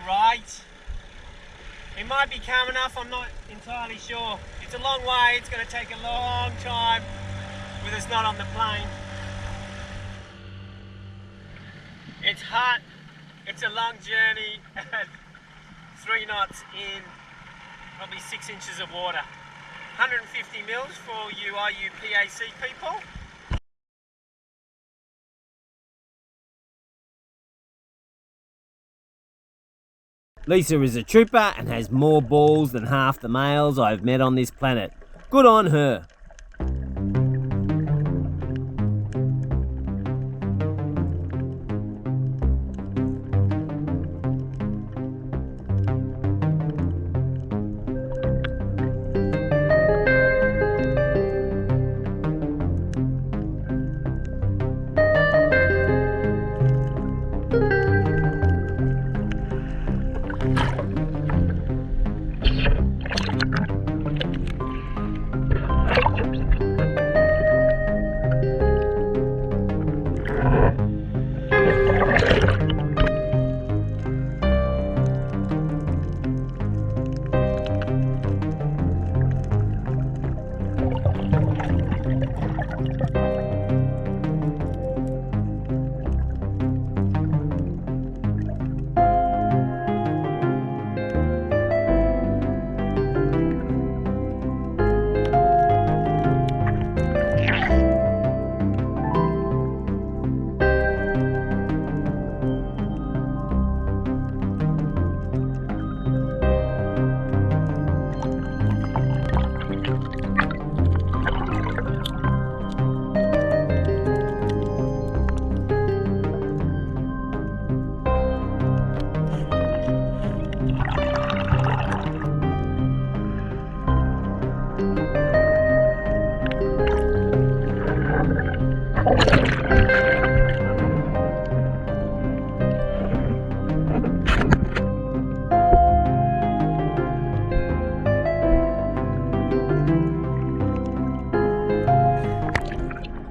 alright. It might be calm enough, I'm not entirely sure. It's a long way, it's going to take a long time with us not on the plane. It's hot, it's a long journey, and 3 knots in probably 6 inches of water. 150 mils for you IUPAC people. Lisa is a trooper and has more balls than half the males I've met on this planet. Good on her.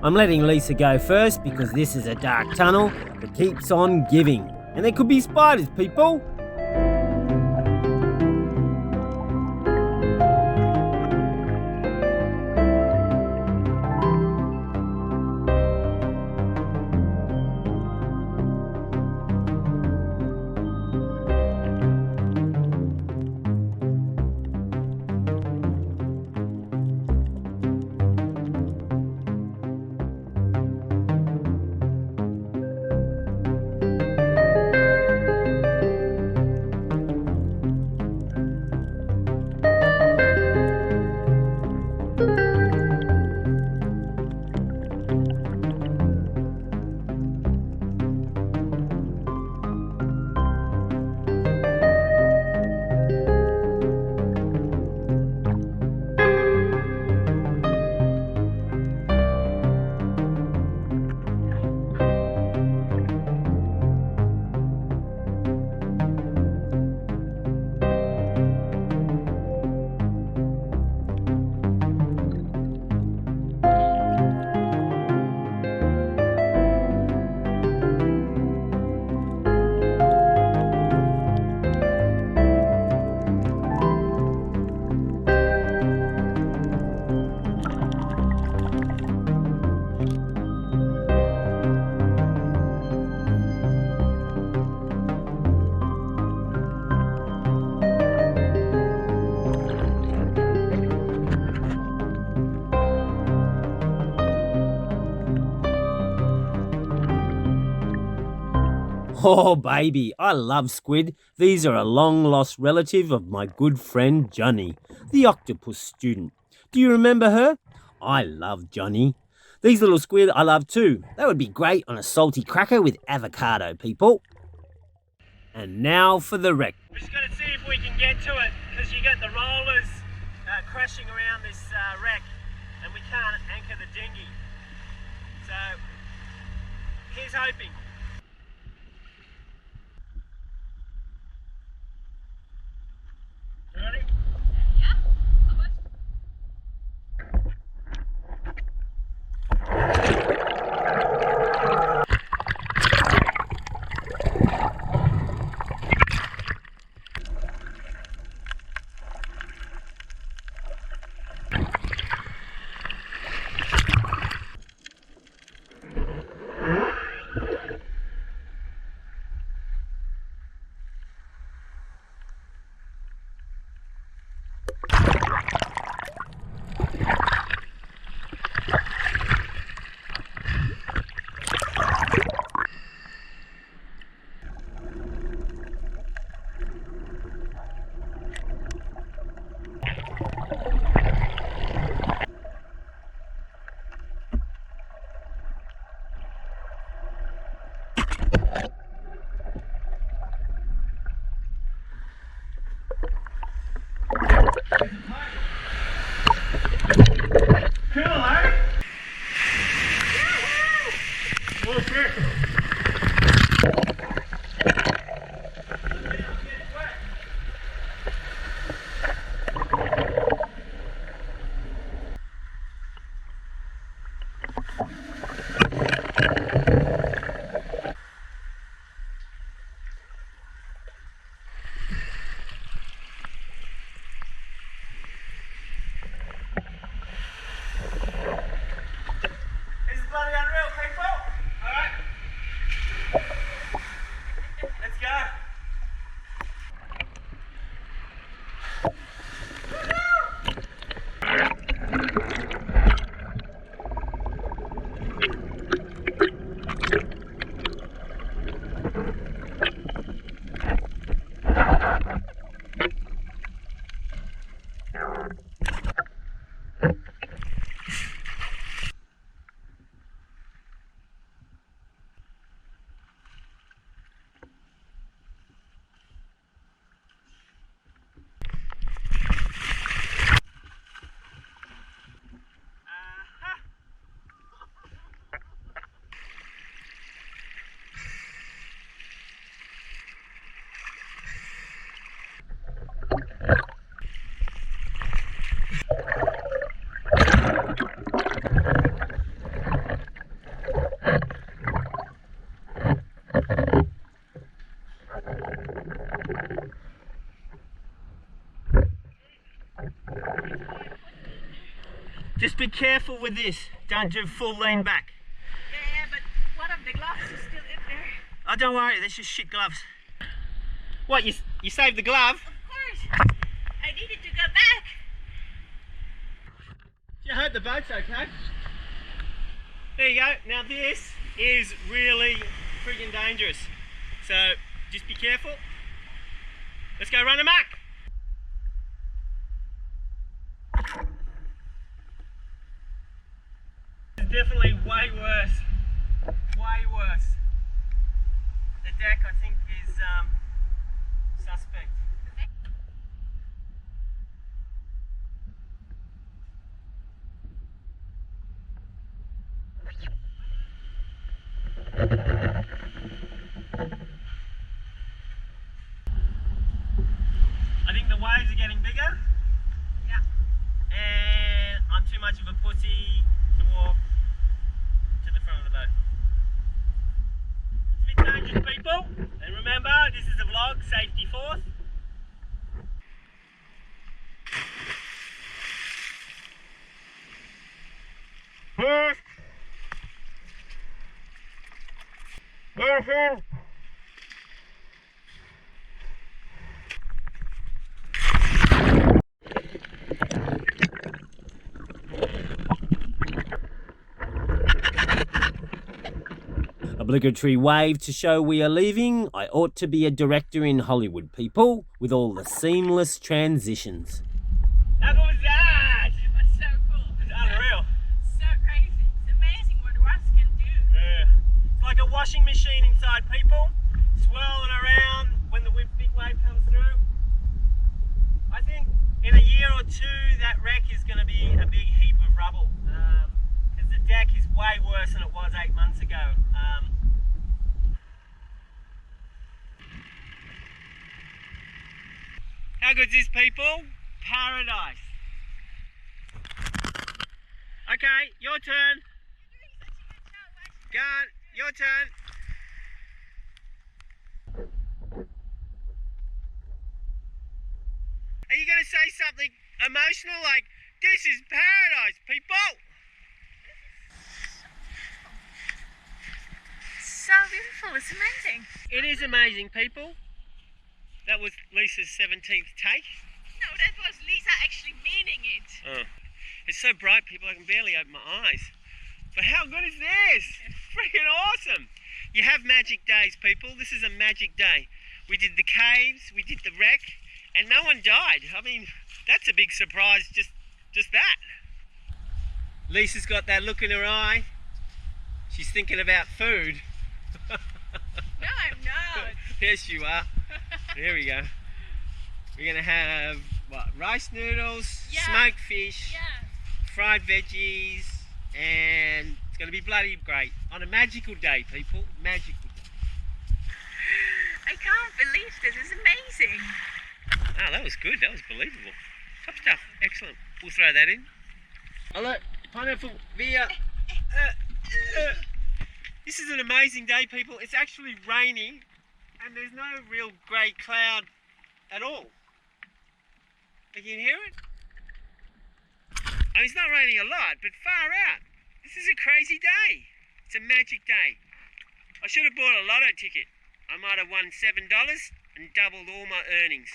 I'm letting Lisa go first because this is a dark tunnel that keeps on giving. And there could be spiders, people. Oh, baby, I love squid. These are a long-lost relative of my good friend Johnny, the octopus student. Do you remember her? I love Johnny. These little squid I love too. They would be great on a salty cracker with avocado, people. And now for the wreck. We're just going to see if we can get to it, because you got the rollers crashing around this wreck, and we can't anchor the dinghy. So, here's hoping. Ready? Yeah, almost. Cool, eh? Oh, shit. This is bloody unreal, people. Alright. Let's go. Just be careful with this. Don't do full lean back. Yeah, but one of the gloves is still in there. Oh, don't worry. There's just shit gloves. What? You saved the glove? Of course. I needed to go back. I hope the boat's okay. There you go. Now this is really friggin' dangerous. So just be careful. Let's go run amok. This is definitely way worse. Way worse. The deck, I think, is suspect. I think the waves are getting bigger. Yeah. And I'm too much of a pussy to walk to the front of the boat. It's a bit dangerous, people. And remember, this is a vlog, safety fourth. Obligatory wave to show we are leaving. I ought to be a director in Hollywood, people, with all the seamless transitions. How good was that? It was so cool. It's unreal. So crazy. It's amazing what rocks can do. Yeah. It's like a washing machine inside, people. Swirling around when the big wave comes through. I think in a year or two that wreck is going to be a big heap of rubble. Because the deck is way worse than it was 8 months ago. How good's this, people? Paradise. Okay, your turn. Go on, your turn. Are you going to say something emotional like, this is paradise, people? So beautiful. It's amazing. It is amazing, people. That was Lisa's 17th take. No, that was Lisa actually meaning it. Oh. It's so bright, people, I can barely open my eyes. But how good is this? It's freaking awesome. You have magic days, people. This is a magic day. We did the caves, we did the wreck, and no one died. I mean, that's a big surprise, just that. Lisa's got that look in her eye. She's thinking about food. No, I'm not. Yes, you are. There we go. We're going to have what, rice noodles, Yeah. smoked fish, Yeah. fried veggies, and it's going to be bloody great on a magical day, people. Magical day. I can't believe this. It's amazing. Oh, that was good. That was believable. Top stuff. Excellent. We'll throw that in. Oh, look. Pineapple via. This is an amazing day, people. It's actually raining and there's no real grey cloud at all. You can hear it? I mean, it's not raining a lot, but far out. This is a crazy day. It's a magic day. I should have bought a lotto ticket. I might have won $7 and doubled all my earnings.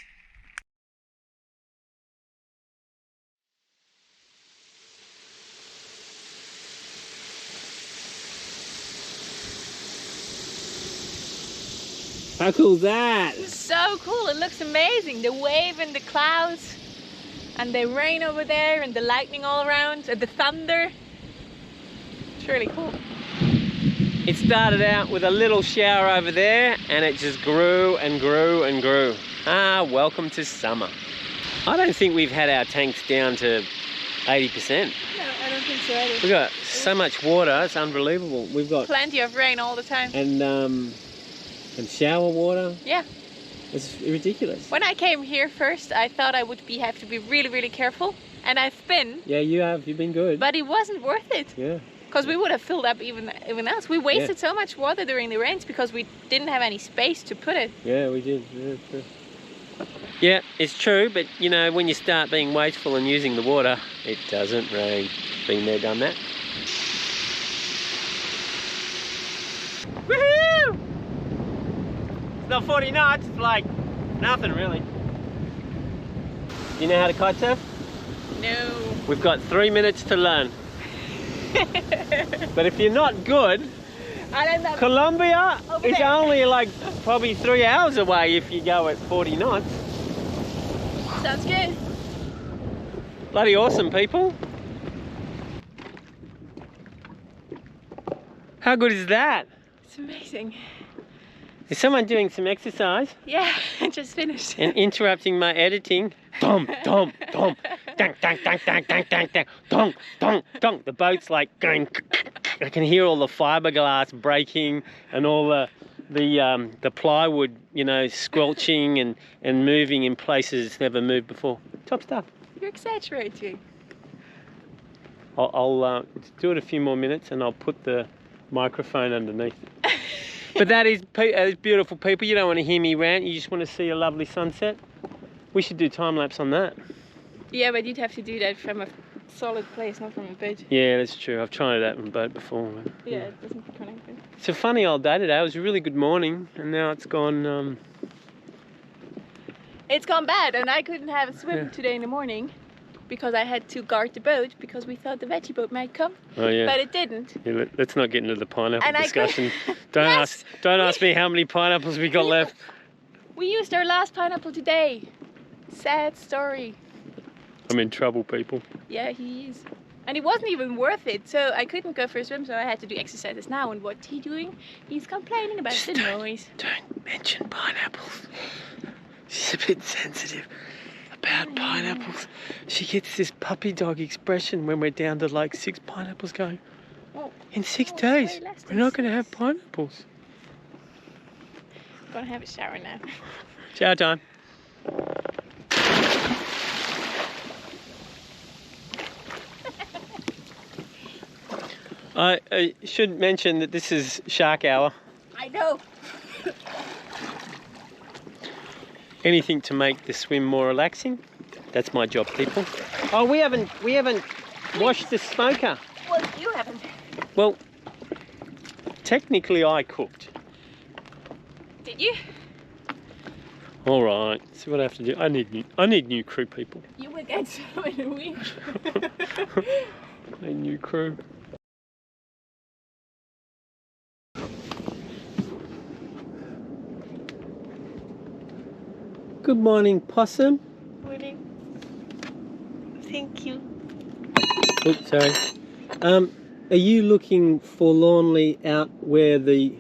How cool is that? It's so cool. It looks amazing. The wave and the clouds and the rain over there and the lightning all around and the thunder. It's really cool. It started out with a little shower over there and it just grew and grew and grew. Ah, welcome to summer. I don't think we've had our tanks down to 80%. No, I don't think so either. We've got so much water, it's unbelievable. We've got Plenty of rain all the time. and shower water. Yeah. It's ridiculous. When I came here first, I thought I would have to be really, really careful. And I've been. Yeah, you have. You've been good. But it wasn't worth it. Yeah. Because we would have filled up even else. We wasted so much water during the rains because we didn't have any space to put it. Yeah, we did. Yeah, true. Yeah, it's true, but you know, when you start being wasteful and using the water, it doesn't rain. Been there, done that. Woohoo! It's not 40 knots, it's like nothing really. You know how to kite surf? No. We've got 3 minutes to learn. But if you're not good, Colombia is only like probably 3 hours away if you go at 40 knots. Sounds good. Bloody awesome, people. How good is that? It's amazing. Is someone doing some exercise Yeah, I just finished. and interrupting my editing? Dong, dong, dong, dang, dang, dang, dang, dang, dang, dang, dong, dong, dong. The boat's like going. I can hear all the fiberglass breaking and all the plywood, you know, squelching and moving in places it's never moved before. Top stuff. You're exaggerating. I'll do it a few more minutes and I'll put the microphone underneath. But that is beautiful, people. You don't want to hear me rant. You just want to see a lovely sunset. We should do time lapse on that. Yeah, but you'd have to do that from a solid place, not from a boat. Yeah, that's true. I've tried that on a boat before. Yeah, it doesn't connect it. It's a funny old day today. It was a really good morning, and now it's gone. It's gone bad, and I couldn't have a swim today in the morning because I had to guard the boat because we thought the veggie boat might come. Oh yeah. But it didn't. Yeah, let's not get into the pineapple And discussion. Yes. Don't ask me how many pineapples we got left. We used our last pineapple today. Sad story. I'm in trouble, people. Yeah, he is. And it wasn't even worth it, so I couldn't go for a swim, so I had to do exercises now. And what's he doing? He's complaining about the noise. Don't mention pineapples. She's a bit sensitive about pineapples. She gets this puppy dog expression when we're down to like 6 pineapples going. Oh, In 6 it's days, way less we're than not going to 6. have pineapples. I'm gonna have a shower now. Shower time. I should mention that this is shark hour. I know. Anything to make the swim more relaxing. That's my job, people. Oh, we haven't washed the smoker. Well, you haven't. Well, technically I cooked. Did you? All right. See what I have to do. I need new crew, people. You will get some in a week. I need new crew. Good morning, possum. Morning. Thank you. Oops, sorry. Are you looking forlornly out where the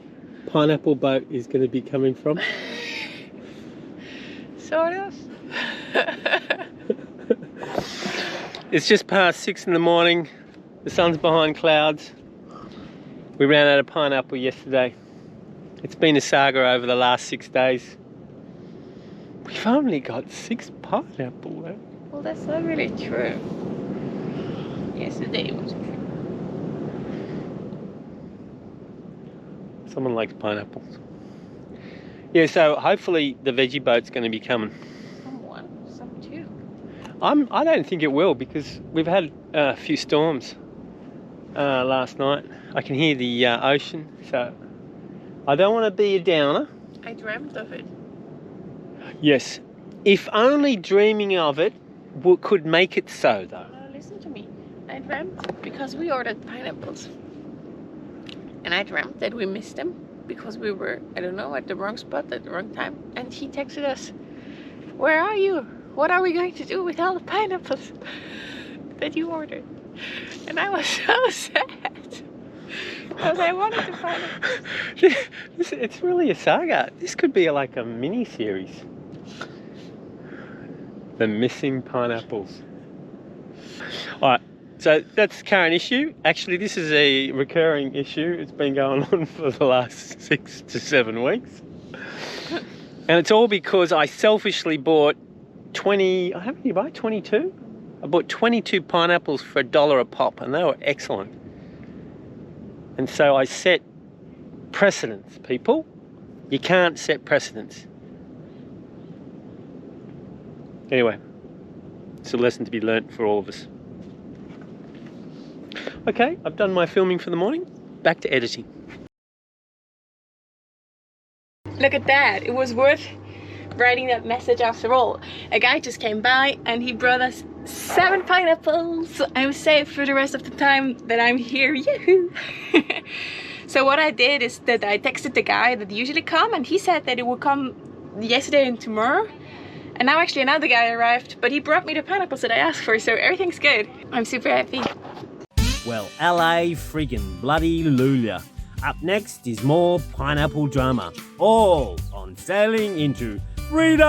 pineapple boat is going to be coming from? Sort of. It's just past 6 in the morning. The sun's behind clouds. We ran out of pineapple yesterday. It's been a saga over the last 6 days. We've only got 6 pineapple left. Well, that's not really true. Yesterday was true. Someone likes pineapples. Yeah, so hopefully the veggie boat's going to be coming. Some too. I don't think it will, because we've had a few storms last night. I can hear the ocean, so I don't want to be a downer. I dreamt of it. Yes, if only dreaming of it could make it so, though. No, listen to me. I dreamt because we ordered pineapples. And I dreamt that we missed them because we were, I don't know, at the wrong spot at the wrong time. And he texted us, "Where are you? What are we going to do with all the pineapples that you ordered?" And I was so sad because I wanted to find it. It's really a saga. This could be like a mini series. The missing pineapples. All right. So that's the current issue. Actually, this is a recurring issue. It's been going on for the last 6 to 7 weeks. And it's all because I selfishly bought 20, how many did you buy? 22? I bought 22 pineapples for $1 a pop, and they were excellent. And so I set precedents, people. You can't set precedents. Anyway, it's a lesson to be learnt for all of us. Okay, I've done my filming for the morning. Back to editing. Look at that. It was worth writing that message after all. A guy just came by and he brought us 7 pineapples. I'm safe for the rest of the time that I'm here. Yoo-hoo! So what I did is that I texted the guy that usually come, and he said that it would come yesterday and tomorrow. And now actually another guy arrived, but he brought me the pineapples that I asked for, so everything's good. I'm super happy. Well, LA friggin' bloody Lulia. Up next is more pineapple drama, all on Sailing into Freedom!